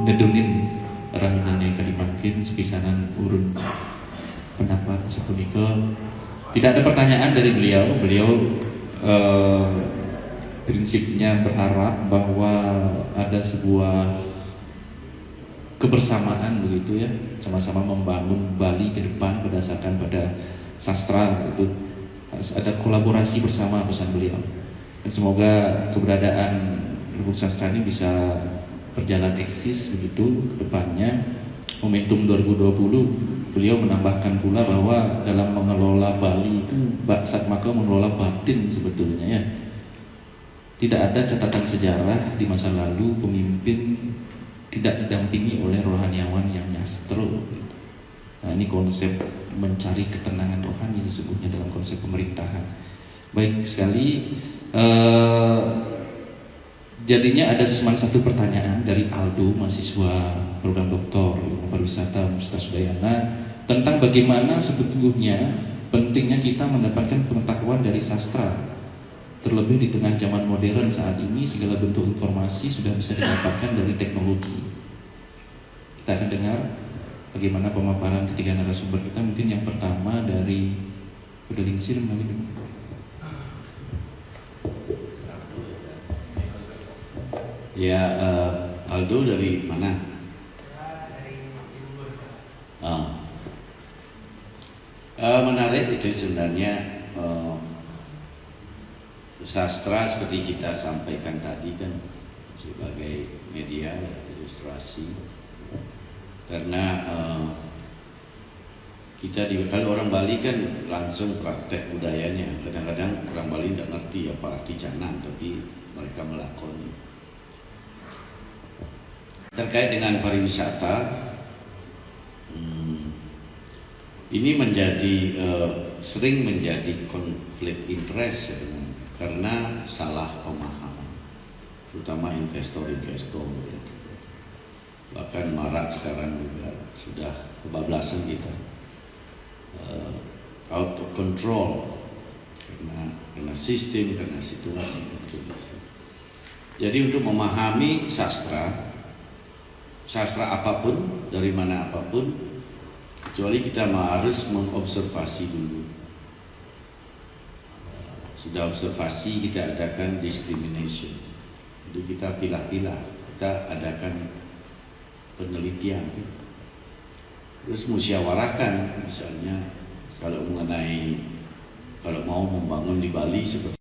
ngedunin rahinane kadimakin sepisanan urun pendapat sepunika. Tidak ada pertanyaan dari beliau. Beliau prinsipnya berharap bahwa ada sebuah kebersamaan begitu ya, sama-sama membangun Bali ke depan berdasarkan pada sastra itu. Harus ada kolaborasi bersama pesan beliau. Dan semoga keberadaan Republik Sastra ini bisa berjalan eksis begitu ke depannya. Momentum 2020 beliau menambahkan pula bahwa dalam mengelola Bali itu Satmaka mengelola batin sebetulnya ya. Tidak ada catatan sejarah di masa lalu pemimpin tidak didampingi oleh rohaniawan yang nyastro. Nah, ini konsep mencari ketenangan rohani sesungguhnya dalam konsep pemerintahan. Baik sekali. Jadinya ada satu pertanyaan dari Aldo, mahasiswa program doktor ilmu pariwisata Universitas Udayana, tentang bagaimana sebetulnya pentingnya kita mendapatkan pengetahuan dari sastra. Terlebih di tengah zaman modern saat ini, segala bentuk informasi sudah bisa didapatkan dari teknologi. Kita akan dengar bagaimana pemaparan ketiga narasumber kita. Mungkin yang pertama dari Udelingsir. Ya, Aldo dari mana? Menarik itu sebenarnya. Sastra seperti kita sampaikan tadi kan sebagai media ilustrasi, karena kalau orang Bali kan langsung praktek budayanya. Kadang-kadang orang Bali tidak ngerti apa arti canang, tapi mereka melakoni. Terkait dengan pariwisata, ini sering menjadi konflik interest sebenarnya, karena salah pemahaman, terutama investor-investor. Bahkan marak sekarang juga sudah kebablasan kita, out of control karena sistem, karena situasi. Jadi untuk memahami sastra apapun, dari mana apapun, kecuali kita harus mengobservasi dulu. Sudah observasi, kita adakan discrimination. Jadi kita pilah-pilah, kita adakan penelitian, terus musyawarahkan. Misalnya kalau mau membangun di Bali seperti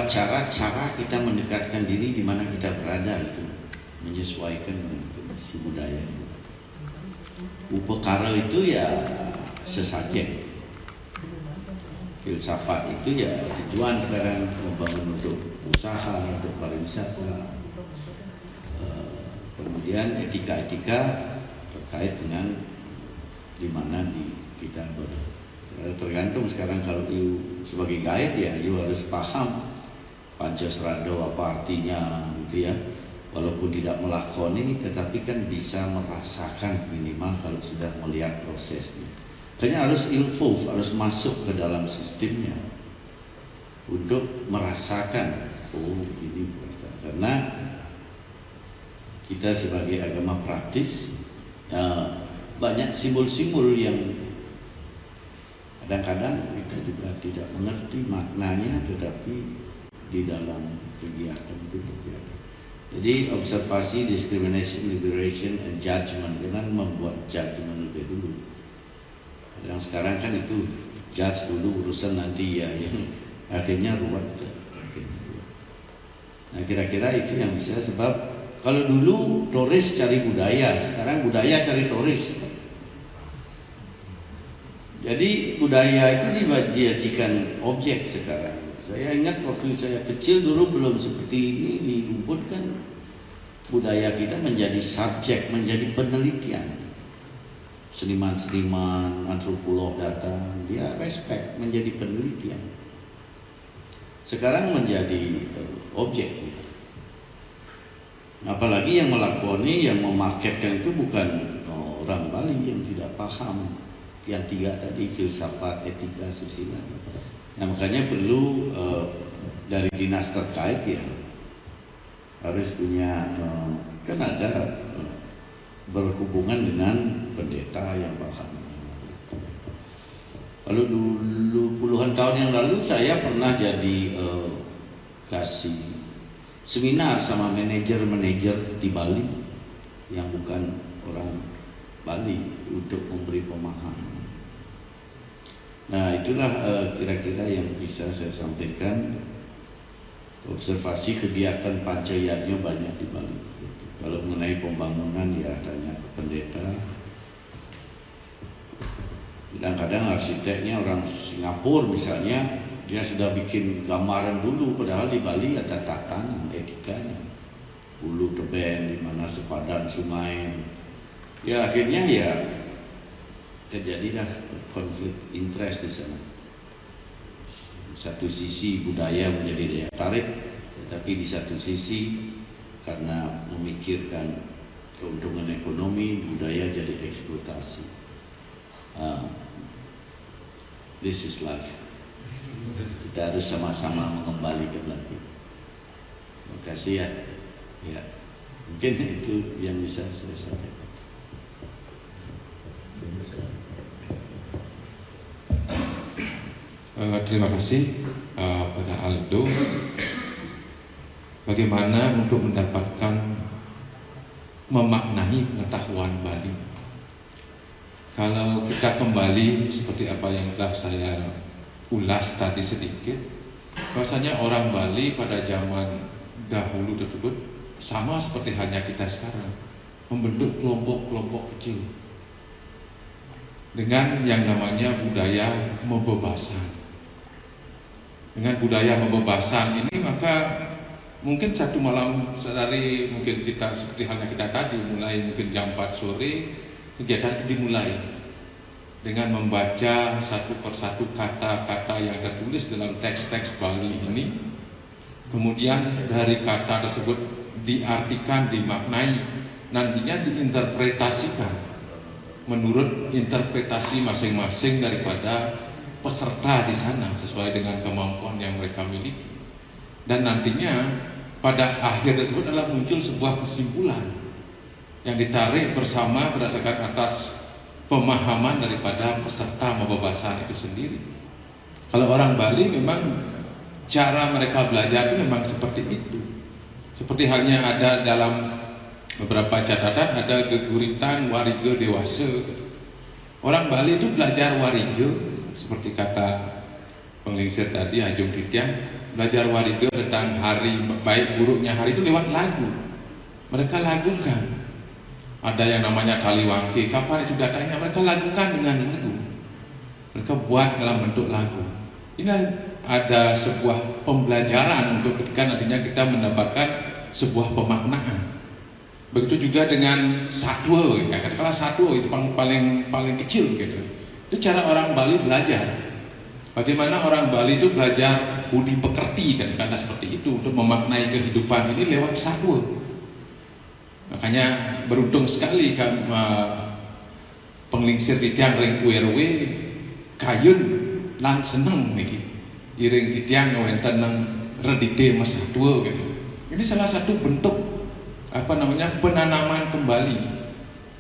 cara kita mendekatkan diri di mana kita berada, itu menyesuaikan dengan kondisi budaya. Upekara itu ya sesajen, filsafat itu ya tujuan sekarang membangun untuk usaha, untuk pariwisata. Kemudian etika-etika terkait dengan di mana kita tergantung sekarang. Kalau you sebagai guide ya you harus paham Pancasrado apa artinya gitu ya. Walaupun tidak melakoni, tetapi kan bisa merasakan minimal kalau sudah melihat prosesnya. Kayaknya harus involve, harus masuk ke dalam sistemnya untuk merasakan, oh ini proses. Karena kita sebagai agama praktis banyak simbol-simbol yang kadang-kadang kita juga tidak mengerti maknanya, tetapi di dalam kegiatan itu terjadi. Jadi observasi, discrimination, liberation, and judgment, dengan membuat judgment lebih dulu. Dan sekarang kan itu judge dulu, urusan nanti ya yang akhirnya ruwet. Nah kira-kira itu yang bisa, sebab kalau dulu turis cari budaya, sekarang budaya cari turis. Jadi budaya itu dijadikan objek sekarang. Saya ingat waktu saya kecil dulu belum seperti ini, di Ubud kan budaya kita menjadi subjek, menjadi penelitian. Seniman-seniman, antropolog datang, dia respect, menjadi penelitian. Sekarang menjadi objek. Apalagi yang melakoni, yang memarketkan itu bukan orang Bali yang tidak paham. Yang tiga tadi, filsafat, etika, susila. Nah makanya perlu dari dinas terkait ya harus punya kan ada berhubungan dengan pendeta yang paham. Lalu dulu puluhan tahun yang lalu saya pernah jadi kasih seminar sama manajer-manajer di Bali yang bukan orang Bali untuk memberi pemahaman. Nah itulah kira-kira yang bisa saya sampaikan. Observasi kegiatan Pancayadnya banyak di Bali. Kalau mengenai pembangunan ya tanya ke pendeta. Kadang-kadang arsiteknya orang Singapura misalnya, dia sudah bikin gambaran dulu, padahal di Bali ada tatanan etikanya, hulu tebing, di mana sepadan sungai. Ya akhirnya ya terjadilah konflik interest di sana. Satu sisi budaya menjadi daya tarik, tetapi di satu sisi karena memikirkan keuntungan ekonomi, budaya jadi eksploitasi. This is life. Kita harus sama-sama mengembalikan lagi. Terima kasih ya. Ya, mungkin itu yang bisa saya sampaikan. Terima kasih pada Aldo. Bagaimana untuk mendapatkan memaknai pengetahuan Bali? Kalau kita kembali seperti apa yang telah saya ulas tadi sedikit, bahwasanya orang Bali pada zaman dahulu tersebut sama seperti hanya kita sekarang, membentuk kelompok-kelompok kecil dengan yang namanya budaya membebasan. Dengan budaya membebasan ini maka mungkin satu malam dari mungkin kita seperti halnya kita tadi mulai mungkin jam 4 sore kegiatan itu dimulai dengan membaca satu persatu kata-kata yang tertulis dalam teks-teks Bali ini. Kemudian dari kata tersebut diartikan, dimaknai, nantinya diinterpretasikan menurut interpretasi masing-masing daripada peserta di sana sesuai dengan kemampuan yang mereka miliki. Dan nantinya pada akhir tersebut adalah muncul sebuah kesimpulan yang ditarik bersama berdasarkan atas pemahaman daripada peserta pembebasan itu sendiri. Kalau orang Bali memang cara mereka belajar itu memang seperti itu. Seperti halnya ada dalam beberapa catatan ada geguritan warige dewasa. Orang Bali itu belajar warige seperti kata penglingsir tadi Ajung Titiang, belajar warige tentang hari baik buruknya hari itu lewat lagu. Mereka lagukan. Ada yang namanya Kaliwangke, kapan itu datangnya? Mereka lakukan dengan lagu. Mereka buat dalam bentuk lagu. Ini ada sebuah pembelajaran untuk ketika nantinya kita mendapatkan sebuah pemaknaan. Begitu juga dengan satwa, ya katakanlah satwa itu paling kecil gitu. Itu cara orang Bali belajar. Bagaimana orang Bali itu belajar budi pekerti kan seperti itu untuk memaknai kehidupan ini lewat satwa. Makanya beruntung sekali kan penglingsir titiang ring URW kayun lan seneng nih gitu. Iring titiang wenten nang redite mas satwa gitu. Ini salah satu bentuk penanaman kembali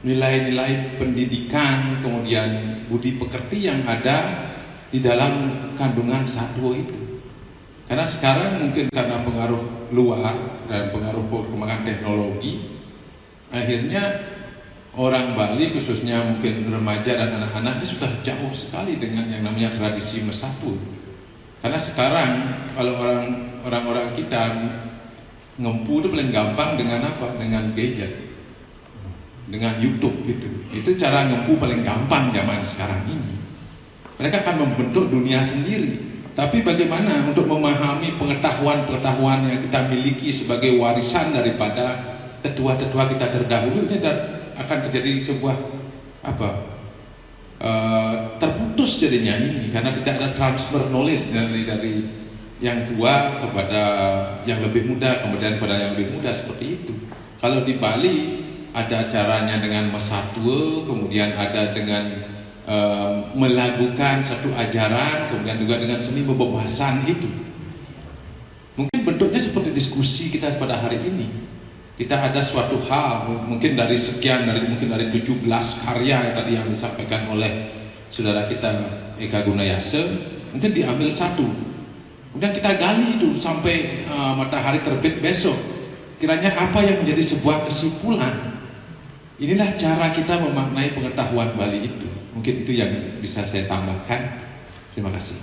nilai-nilai pendidikan kemudian budi pekerti yang ada di dalam kandungan satwa itu. Karena sekarang mungkin karena pengaruh luar dan pengaruh perkembangan teknologi, akhirnya orang Bali khususnya mungkin remaja dan anak-anak ini sudah jauh sekali dengan yang namanya tradisi mesatu. Karena sekarang kalau orang-orang kita ngempu itu paling gampang dengan apa? Dengan gadget, dengan YouTube gitu. Itu cara ngempu paling gampang zaman sekarang ini. Mereka akan membentuk dunia sendiri. Tapi bagaimana untuk memahami pengetahuan-pengetahuan yang kita miliki sebagai warisan daripada tetua-tetua kita terdahulu, ini akan terjadi sebuah terputus jadinya ini karena tidak ada transfer knowledge dari yang tua kepada yang lebih muda, kemudian kepada yang lebih muda seperti itu. Kalau di Bali ada caranya dengan mesatwa, kemudian ada dengan melakukan satu ajaran, kemudian juga dengan seni pembebasan itu. Mungkin bentuknya seperti diskusi kita pada hari ini. Kita ada suatu hal, mungkin dari 17 karya yang tadi yang disampaikan oleh saudara kita Eka Gunayase, mungkin diambil satu. Kemudian kita gali itu sampai matahari terbit besok. Kiranya apa yang menjadi sebuah kesimpulan. Inilah cara kita memaknai pengetahuan Bali itu. Mungkin itu yang bisa saya tambahkan. Terima kasih.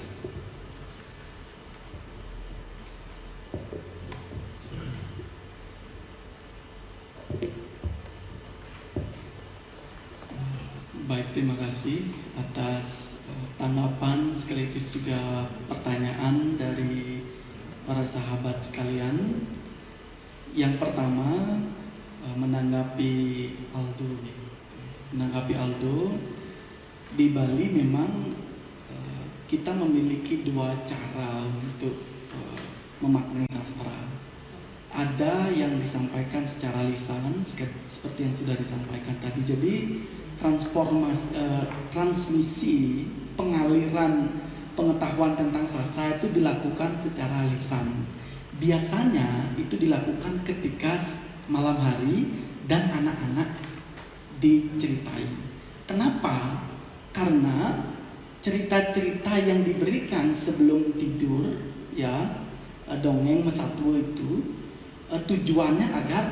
Baik, terima kasih atas tanggapan sekaligus juga pertanyaan dari para sahabat sekalian. Yang pertama, menanggapi Aldo, di Bali memang kita memiliki dua cara untuk memaknai sastra. Ada yang disampaikan secara lisan seperti yang sudah disampaikan tadi. Jadi transmisi pengaliran pengetahuan tentang sastra itu dilakukan secara lisan. Biasanya itu dilakukan ketika malam hari dan anak-anak diceritai. Kenapa? Karena cerita-cerita yang diberikan sebelum tidur, ya, dongeng mesatwa itu tujuannya agar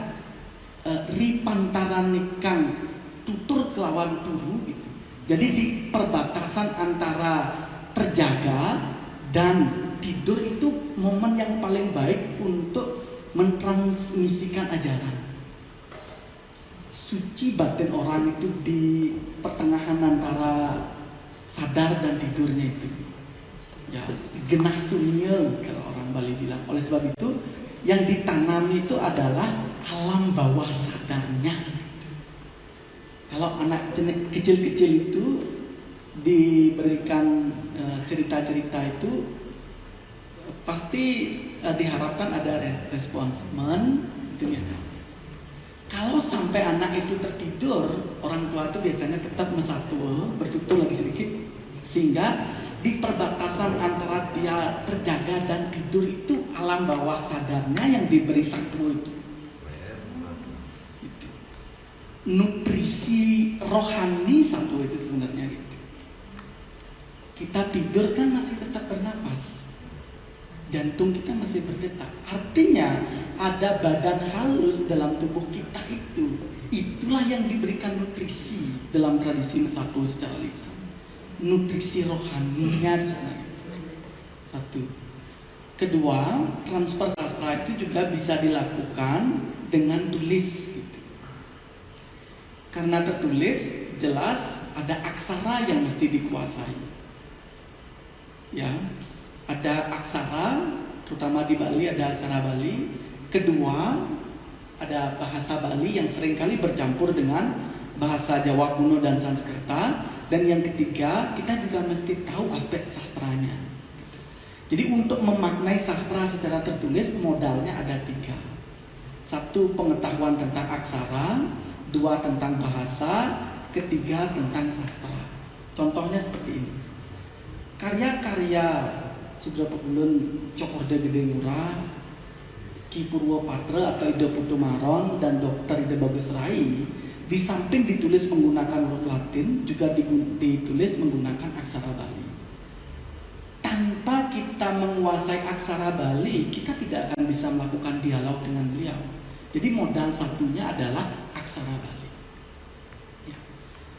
ripantaranikan tutur kelawan turu gitu. Jadi di perbatasan antara terjaga dan tidur itu momen yang paling baik untuk mentransmisikan ajaran. Suci batin orang itu di pertengahan antara sadar dan tidurnya itu. Ya, genah sumye kalau orang Bali bilang. Oleh sebab itu yang ditanam itu adalah alam bawah sadarnya. Kalau anak kecil-kecil itu diberikan cerita-cerita itu pasti diharapkan ada responsmen itu biasa. Kalau sampai anak itu tertidur, orang tua itu biasanya tetap mesatwa, bertutur lagi sedikit, sehingga di perbatasan antara dia terjaga dan tidur itu alam bawah sadarnya yang diberi satwa itu. Nutrisi rohani satu itu sebenarnya gitu. Kita tidur kan masih tetap bernapas, jantung kita masih berdetak. Artinya ada badan halus dalam tubuh kita itu. Itulah yang diberikan nutrisi dalam tradisi Mesatwa secara lisan. Nutrisi rohaninya di sana gitu. Satu. Kedua, transfer sastra itu juga bisa dilakukan dengan tulis. Karena tertulis jelas ada aksara yang mesti dikuasai. Ya, ada aksara, terutama di Bali ada aksara Bali. Kedua, ada bahasa Bali yang seringkali bercampur dengan bahasa Jawa kuno dan Sanskerta. Dan yang ketiga, kita juga mesti tahu aspek sastranya. Jadi untuk memaknai sastra secara tertulis modalnya ada 3. 1, pengetahuan tentang aksara. 2, tentang bahasa. 3, tentang sastra. Contohnya seperti ini. Karya-karya Sudrapegulun Cokorda Gede Ngurah, Ki Purwopatra atau Ida Putumaron dan Dr. Ida Bagus Rai, di samping ditulis menggunakan huruf Latin, juga ditulis menggunakan aksara Bali. Tanpa kita menguasai aksara Bali, kita tidak akan bisa melakukan dialog dengan beliau. Jadi modal satunya adalah aksara Bali. Ya.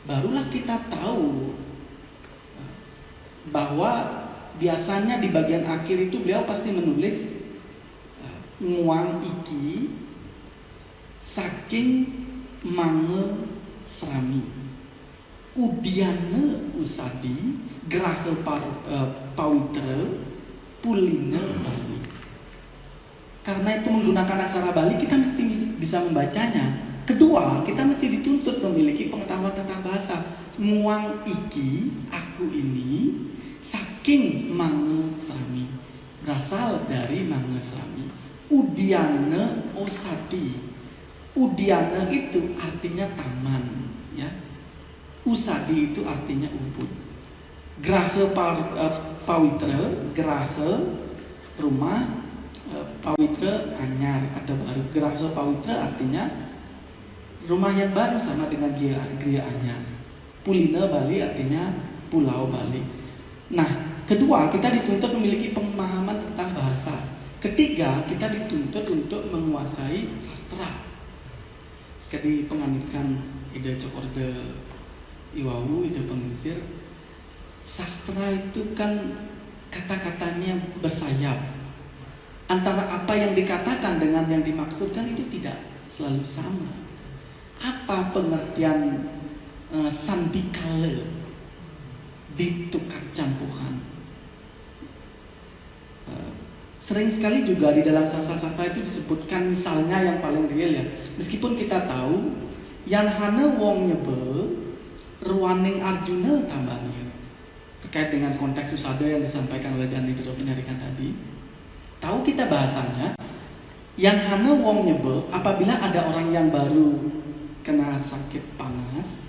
Barulah kita tahu bahwa biasanya di bagian akhir itu beliau pasti menulis nguang iki saking mange serami udiane usadi grahe pawitra puline Bali. Karena itu menggunakan aksara Bali, kita mesti bisa membacanya. Kedua, kita mesti dituntut memiliki pengetahuan tentang bahasa. Nguang iki, aku ini, saking mange serami, berasal dari mange serami. Udiane osadi, udiane itu artinya taman, ya. Usadi itu artinya ubud. Grahe pawitra, grahe rumah, Pawitra anyar atau baru. Geraha Pawitra artinya rumah yang baru sama dengan Gria anyar. Pulina Bali artinya Pulau Bali. Nah, kedua, kita dituntut memiliki pemahaman tentang bahasa. Ketiga, kita dituntut untuk menguasai sastra. Sekali penganikan ide Cokorde Iwawu, ide pengisir. Sastra itu kan kata-katanya bersayap. Antara apa yang dikatakan dengan yang dimaksudkan itu tidak selalu sama. Apa pengertian sandikala di tukar campuran? Sering sekali juga di dalam sastra-sastra itu disebutkan misalnya yang paling real ya. Meskipun kita tahu yang hana wong nyebe ruaning Arjuna tambahnya terkait dengan konteks usada yang disampaikan oleh Dani Tero Penyaringan tadi. Tahu kita bahasanya yang hana wong nyebe apabila ada orang yang baru kena sakit panas,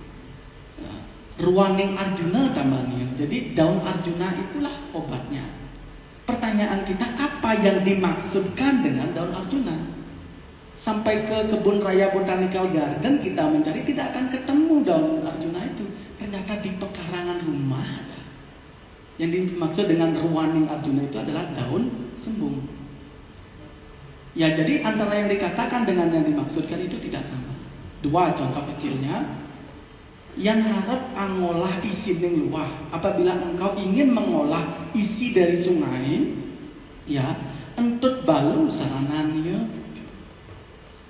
ruaning Arjuna tambahnya. Jadi daun Arjuna itulah obatnya. Pertanyaan kita, apa yang dimaksudkan dengan daun Arjuna? Sampai ke kebun raya Botanical Garden kita mencari, tidak akan ketemu daun Arjuna itu. Ternyata di pekarangan rumah ada. Yang dimaksud dengan ruaning Arjuna itu adalah daun sembung. Ya, jadi antara yang dikatakan dengan yang dimaksudkan itu tidak sama. Dua contoh kecilnya. Yang harap angolah isi ning luah. Apabila engkau ingin mengolah isi dari sungai, ya, entut balu sarananya.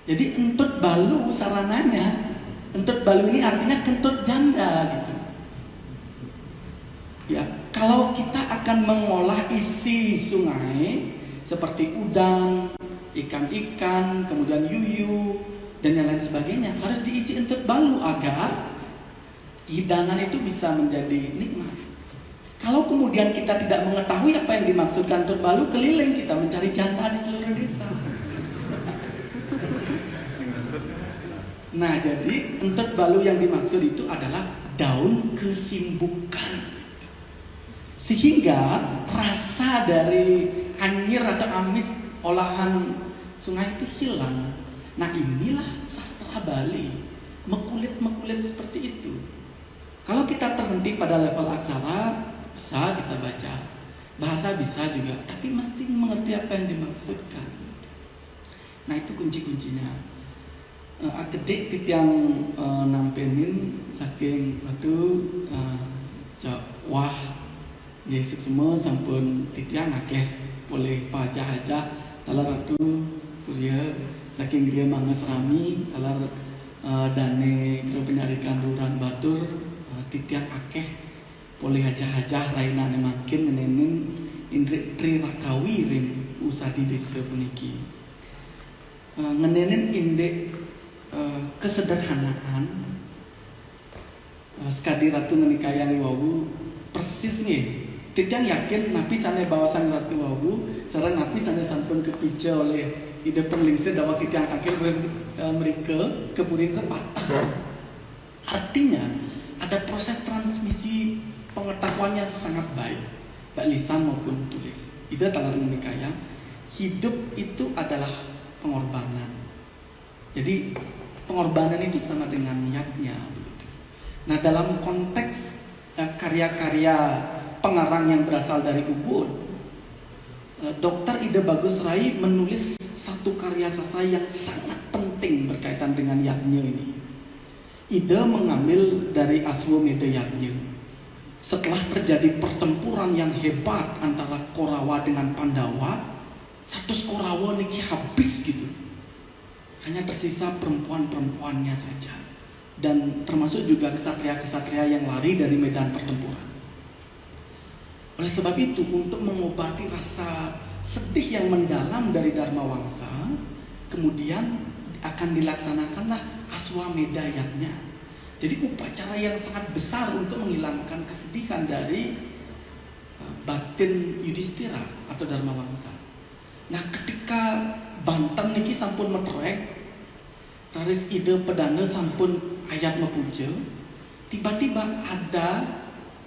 Jadi entut balu sarananya. Entut balu ini artinya kentut janda gitu. Ya, kalau kita akan mengolah isi sungai seperti udang, ikan-ikan, kemudian yuyu dan yang lain sebagainya, harus diisi entut balu agar hidangan itu bisa menjadi nikmat. Kalau kemudian kita tidak mengetahui apa yang dimaksudkan entut balu, keliling kita mencari janda di seluruh desa. Nah, jadi entut balu yang dimaksud itu adalah daun kesimbukan. Sehingga rasa dari anyir atau amis olahan sungai itu hilang. Nah, inilah sastra Bali, mekulit-mekulit seperti itu. Kalau kita terhenti pada level aksara, bisa kita baca. Bahasa bisa juga, tapi mesti mengerti apa yang dimaksudkan. Nah, itu kunci-kuncinya. Akedik yang nampenin saking waktu wah Yesus semua sampun titiang akeh boleh pajah aja talar ratu surya saking dia mangas rami talar dane kira penyarikan ruran batur titiang akeh boleh hajah-hajah lainane makin nenenin indri tri rakawi ring usah di desa puniki ngenenin indek kesederhanaan sekadi ratu menikayang wawu persis nih titiang yakin napi sana bawa sang ratu wawu sareng napi sana sampun kepica oleh ide penglingsir dawa titiang akhir mereka kemudian patah. Artinya ada proses transmisi pengetahuan yang sangat baik, baik lisan maupun tulis. Ide talar menikaya, hidup itu adalah pengorbanan. Jadi pengorbanan itu sama dengan niatnya. Nah, dalam konteks karya-karya pengarang yang berasal dari Ubud, Dr. Ida Bagus Rai menulis satu karya sastra yang sangat penting berkaitan dengan yatnya ini. Ida mengambil dari Aswameda Yatnya. Setelah terjadi pertempuran yang hebat antara Korawa dengan Pandawa, satu Korawa niki habis gitu. Hanya tersisa perempuan-perempuannya saja. Dan termasuk juga kesatria-kesatria yang lari dari medan pertempuran. Oleh sebab itu, untuk mengobati rasa sedih yang mendalam dari Dharma Wangsa, kemudian akan dilaksanakanlah Aswameda Yatnya. Jadi upacara yang sangat besar untuk menghilangkan kesedihan dari batin Yudhistira atau Dharma Wangsa. Nah, ketika Banten niki sampun meterek, Raris ide pedana sampun ayat mepuja, tiba-tiba ada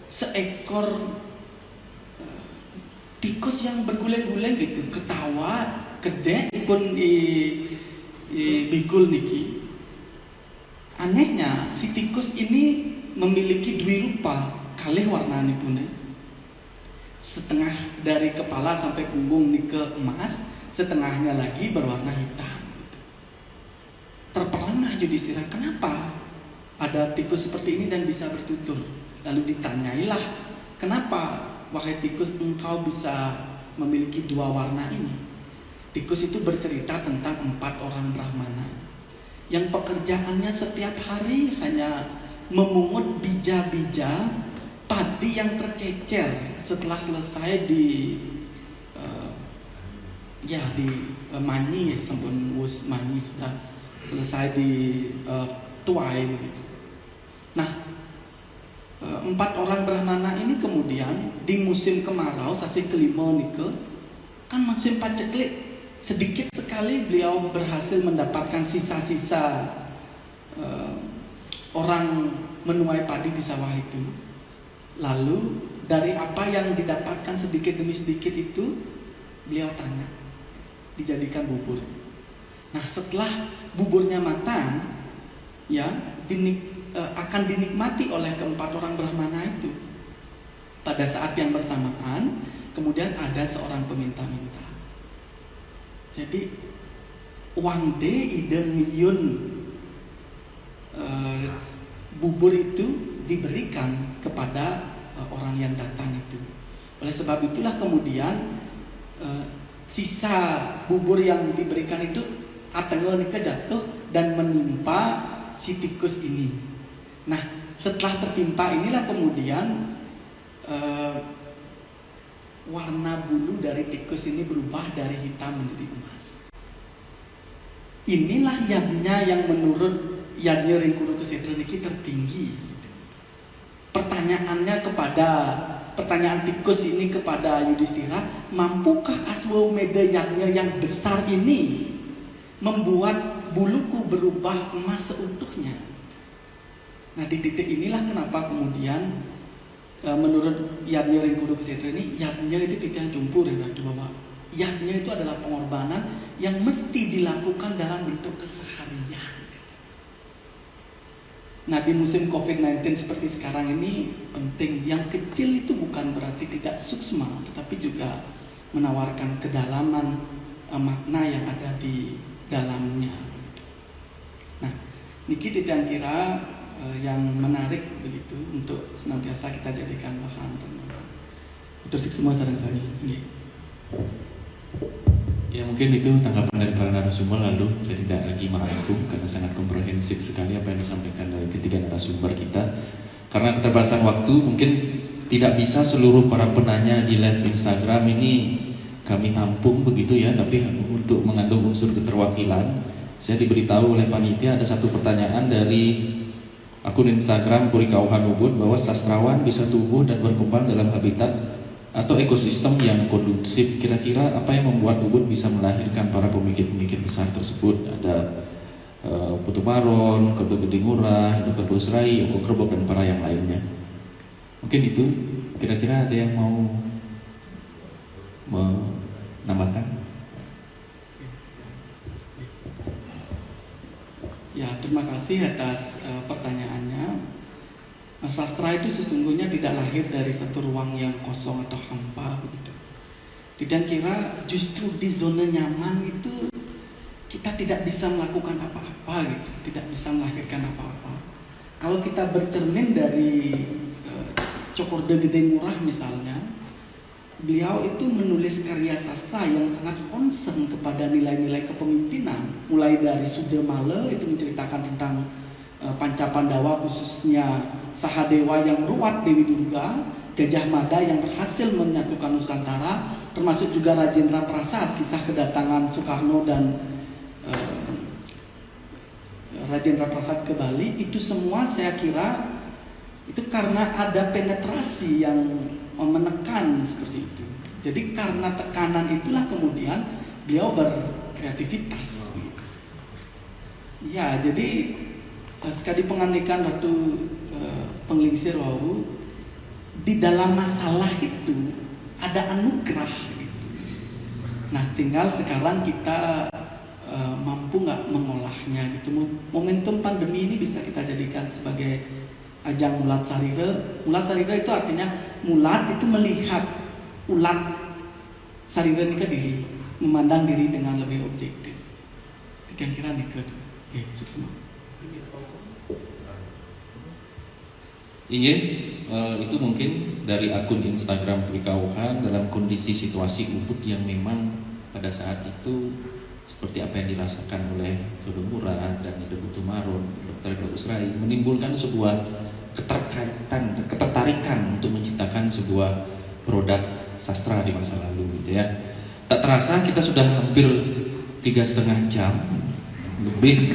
seekor tikus yang berguling-guling gitu, ketawa kedek pun bikul niki. Anehnya si tikus ini memiliki dua rupa, kalih warnanya pun. Setengah dari kepala sampai punggung nih ke emas, setengahnya lagi berwarna hitam. Terperangah Yudhistira, kenapa ada tikus seperti ini dan bisa bertutur? Lalu ditanyailah, kenapa wahai tikus engkau bisa memiliki dua warna ini? Tikus itu bercerita tentang 4 orang Brahmana yang pekerjaannya setiap hari hanya memungut bija-bija padi yang tercecer setelah selesai manyi, sampun wus manyi sudah selesai di tuai begitu. Nah, 4 orang Brahmana ini kemudian di musim kemarau sasi kelima nike kan musim paceklik, sedikit sekali beliau berhasil mendapatkan sisa-sisa orang menuai padi di sawah itu. Lalu dari apa yang didapatkan sedikit demi sedikit itu beliau tanya, dijadikan bubur. Nah, setelah buburnya matang, ya akan dinikmati oleh keempat orang Brahmana itu. Pada saat yang bersamaan, kemudian ada seorang peminta-minta. Jadi wangde ide ngiyun bubur itu diberikan kepada orang yang datang itu. Oleh sebab itulah kemudian sisa bubur yang diberikan itu atengel nika jatuh dan menimpa si tikus ini. Nah, setelah tertimpa inilah kemudian warna bulu dari tikus ini berubah dari hitam menjadi emas. Inilah yagnya yang menurut Yadnya Ringkudu Kesetra niki tertinggi. Pertanyaan tikus ini kepada Yudhistira, mampukah Aswamedha yagnya yang besar ini membuat buluku berubah emas seutuhnya? Nah, di titik inilah kenapa kemudian menurut Yadnya Ringkudu Kesetra ini, yagnya itu tidak jumpur ya, bahwa yagnya itu adalah pengorbanan yang mesti dilakukan dalam bentuk keseharian. Nah, di musim COVID-19 seperti sekarang ini penting. Yang kecil itu bukan berarti tidak suksma, tetapi juga menawarkan kedalaman makna yang ada di dalamnya. Nah, niki tidak kira yang menarik begitu untuk senantiasa kita jadikan bahan renungan. Terus semua saran saya. Ya, mungkin itu tanggapan dari para narasumber. Lalu saya tidak lagi merangkum karena sangat komprehensif sekali apa yang disampaikan dari ketiga narasumber kita. Karena keterbatasan waktu, mungkin tidak bisa seluruh para penanya di live Instagram ini kami tampung begitu ya. Tapi untuk mengandung unsur keterwakilan, saya diberitahu oleh panitia ada satu pertanyaan dari akun Instagram Purikauhan Ubud bahwa sastrawan bisa tumbuh dan berkembang dalam habitat atau ekosistem yang kondusif. Kira-kira apa yang membuat Ubud bisa melahirkan para pemikir-pemikir besar tersebut? Ada Putu Maron, Kedua Gede Ngurah, Dr. Busrai, Oko Kerbok, dan para yang lainnya. Mungkin itu. Kira-kira ada yang mau menambahkan? Ya, terima kasih atas pertanyaannya. Sastra itu sesungguhnya tidak lahir dari satu ruang yang kosong atau hampa begitu. Tidak kira justru di zona nyaman itu kita tidak bisa melakukan apa-apa gitu, tidak bisa melahirkan apa-apa. Kalau kita bercermin dari Cokorda Gede Ngurah misalnya, beliau itu menulis karya sastra yang sangat concern kepada nilai-nilai kepemimpinan, mulai dari Sudamala itu menceritakan tentang Panca Pandawa, khususnya Sahadewa yang meruat Dewi Durga, Gajah Mada yang berhasil menyatukan Nusantara, termasuk juga Rajendra Prasad, kisah kedatangan Soekarno dan Rajendra Prasad ke Bali. Itu semua saya kira itu karena ada penetrasi yang menekan seperti itu. Jadi karena tekanan itulah kemudian beliau berkreativitas. Ya, jadi sekali penganikan Ratu Penglingsir Wau, di dalam masalah itu ada anugerah gitu. Nah, tinggal sekarang kita mampu nggak mengolahnya gitu. Momentum pandemi ini bisa kita jadikan sebagai ajang mulat sarira. Mulat sarira itu artinya mulat itu melihat ulat sarira ini ke diri, memandang diri dengan lebih objektif. Kira-kira nih ke sukses. Iya, itu mungkin dari akun Instagram Perikauhan dalam kondisi situasi Ubud yang memang pada saat itu seperti apa yang dirasakan oleh Dodo Murad dan Ibu Tumarun, Dr. Bagus Rai, menimbulkan sebuah ketertarikan untuk menciptakan sebuah produk sastra di masa lalu gitu ya. Tak terasa kita sudah hampir 3,5 jam lebih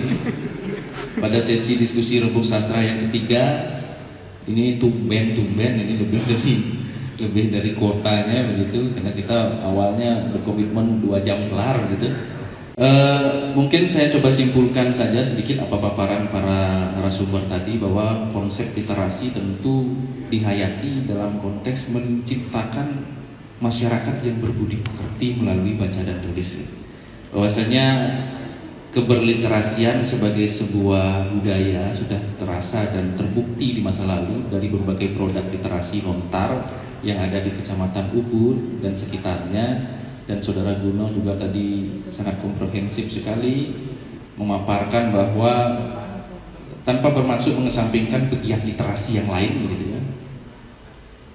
pada sesi diskusi Rembuk Sastra yang ketiga. Ini tumben ini lebih dari kuotanya begitu, karena kita awalnya berkomitmen 2 jam kelar gitu. Mungkin saya coba simpulkan saja sedikit apa paparan para narasumber tadi, bahwa konsep literasi tentu dihayati dalam konteks menciptakan masyarakat yang berbudi pekerti melalui baca dan tulis. Bahwasanya keberliterasian sebagai sebuah budaya sudah terasa dan terbukti di masa lalu dari berbagai produk literasi lontar yang ada di Kecamatan Ubud dan sekitarnya. Dan Saudara Guno juga tadi sangat komprehensif sekali memaparkan bahwa tanpa bermaksud mengesampingkan pegiat literasi yang lain gitu ya.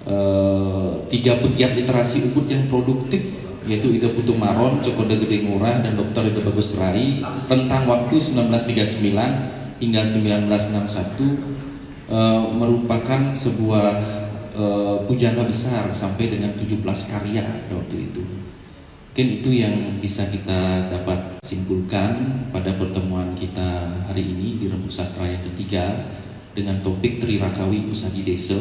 3 pegiat literasi Ubud yang produktif, yaitu Ida Putu Maron, Cokoda Gede Ngurah, dan Dr. Ida Bagus Rai, rentang waktu 1939 hingga 1961 merupakan sebuah pujangga besar sampai dengan 17 karya waktu itu. Mungkin itu yang bisa kita dapat simpulkan pada pertemuan kita hari ini di Rembuk Sastra yang ketiga dengan topik Tri Rakawi Usagi Desa,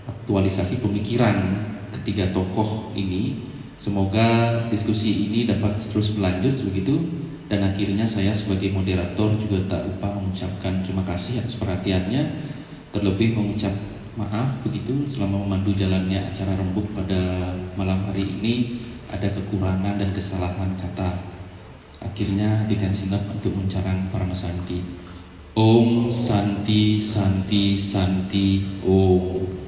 aktualisasi pemikiran ketiga tokoh ini. Semoga diskusi ini dapat terus berlanjut begitu, dan akhirnya saya sebagai moderator juga tak lupa mengucapkan terima kasih atas perhatiannya, terlebih mengucap maaf begitu selama memandu jalannya acara Rembuk pada malam hari ini ada kekurangan dan kesalahan kata. Akhirnya dikansinap untuk mencarang Parama Santi. Om Santi Santi Santi Om.